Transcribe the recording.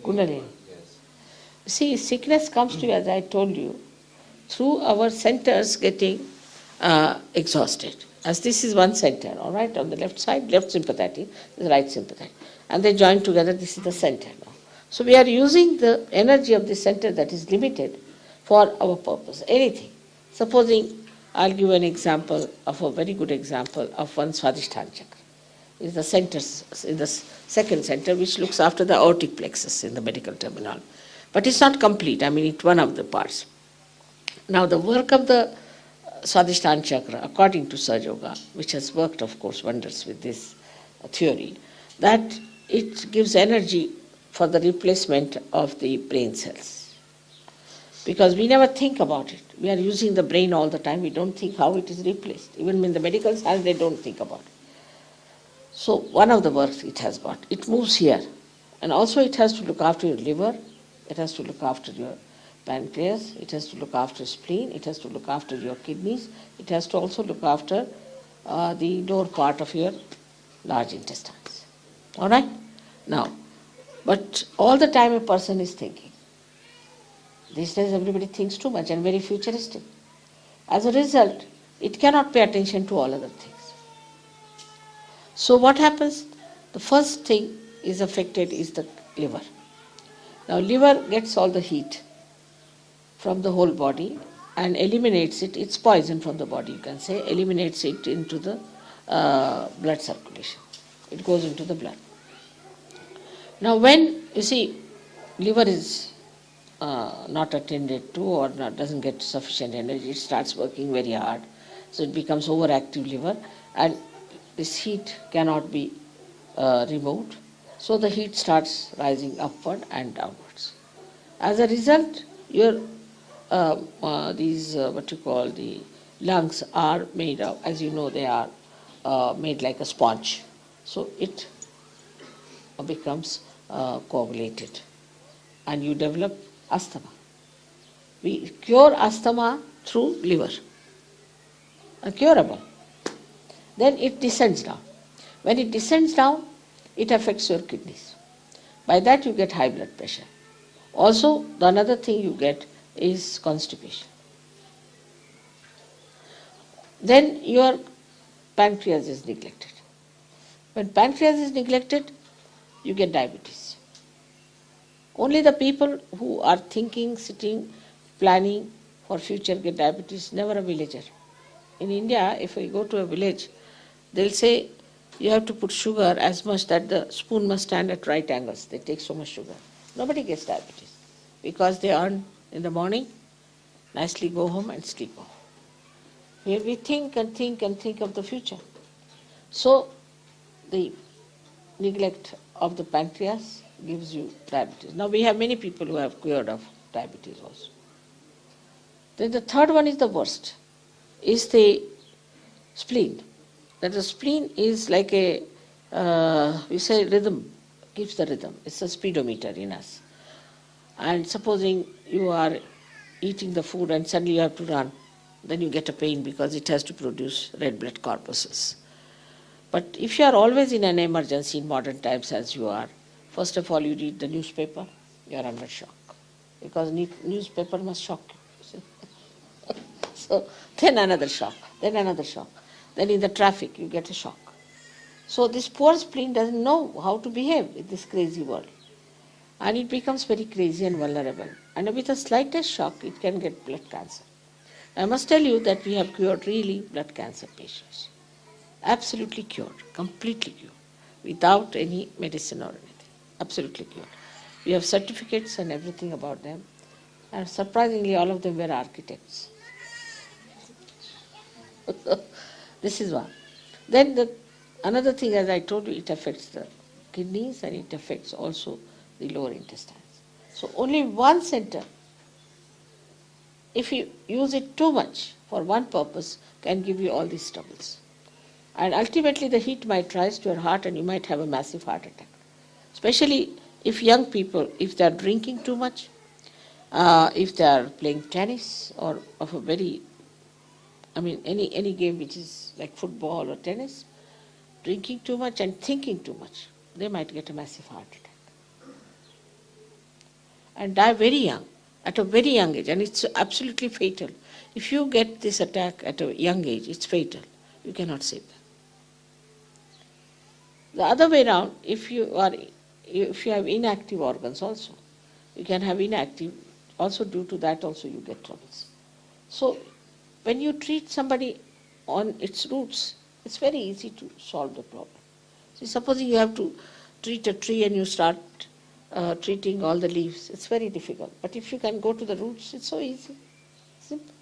Kundalini. See, sickness comes to you, as I told you, through our centers getting exhausted. As this is one center, all right, on the left side, left sympathetic, the right sympathetic. And they join together, this is the center now. So we are using the energy of the center that is limited for our purpose, anything. Supposing, I'll give an example of a very good example of one Svádhišthána chakra. Is the center, in the second center, which looks after the aortic plexus in the medical terminology. But it's not complete, I mean, it's one of the parts. Now, the work of the Svádhišthána chakra, according to Sahaja Yoga, which has worked, of course, wonders with this theory, that it gives energy for the replacement of the brain cells. Because we never think about it. We are using the brain all the time. We don't think how it is replaced. Even in the medical science, they don't think about it. So one of the works it has got. It moves here. And also it has to look after your liver. It has to look after your pancreas. It has to look after spleen. It has to look after your kidneys. It has to also look after the lower part of your large intestines. All right? Now, but all the time a person is thinking. These days everybody thinks too much and very futuristic. As a result, it cannot pay attention to all other things. So what happens? The first thing is affected is the liver. Now liver gets all the heat from the whole body and eliminates it. It's poison from the body, you can say, eliminates it into the blood circulation. It goes into the blood. Now when, you see, liver is not attended to or doesn't get sufficient energy, it starts working very hard. So it becomes overactive liver and this heat cannot be removed. So the heat starts rising upward and downwards. As a result, your the lungs are made of, as you know, they are made like a sponge. So it becomes coagulated and you develop asthma. We cure asthma through liver, curable. Then it descends down. When it descends down, it affects your kidneys. By that you get high blood pressure. Also, the another thing you get is constipation. Then your pancreas is neglected. When pancreas is neglected, you get diabetes. Only the people who are thinking, sitting, planning for future get diabetes, never a villager. In India, if we go to a village, they'll say you have to put sugar as much that the spoon must stand at right angles. They take so much sugar. Nobody gets diabetes because they earn in the morning, nicely go home and sleep off. Here we think and think and think of the future. So the neglect of the pancreas gives you diabetes. Now we have many people who have cured of diabetes also. Then the third one is the worst, is the spleen. That the spleen is like a, we say rhythm, gives the rhythm. It's a speedometer in us. And supposing you are eating the food and suddenly you have to run, then you get a pain because it has to produce red blood corpuscles. But if you are always in an emergency in modern times as you are, first of all you read the newspaper, you are under shock. Because newspaper must shock you. So then another shock, then another shock. Then in the traffic you get a shock. So this poor spleen doesn't know how to behave in this crazy world. And it becomes very crazy and vulnerable. And with the slightest shock it can get blood cancer. I must tell you that we have cured really blood cancer patients. Absolutely cured, completely cured, without any medicine or anything. Absolutely cured. We have certificates and everything about them. And surprisingly all of them were architects. This is one. Then another thing, as I told you, it affects the kidneys and it affects also the lower intestines. So only one center, if you use it too much for one purpose, can give you all these troubles. And ultimately the heat might rise to your heart and you might have a massive heart attack. Especially if young people, if they are drinking too much, if they are playing tennis or of a very, any game which is like football or tennis, drinking too much and thinking too much, they might get a massive heart attack. and die very young, at a very young age, and it's absolutely fatal. If you get this attack at a young age, it's fatal. You cannot save them. The other way around, if you have inactive organs also, you can have inactive, also due to that also you get troubles. So when you treat somebody on its roots, it's very easy to solve the problem. So supposing you have to treat a tree and you start treating all the leaves, it's very difficult. But if you can go to the roots, it's so easy, simple.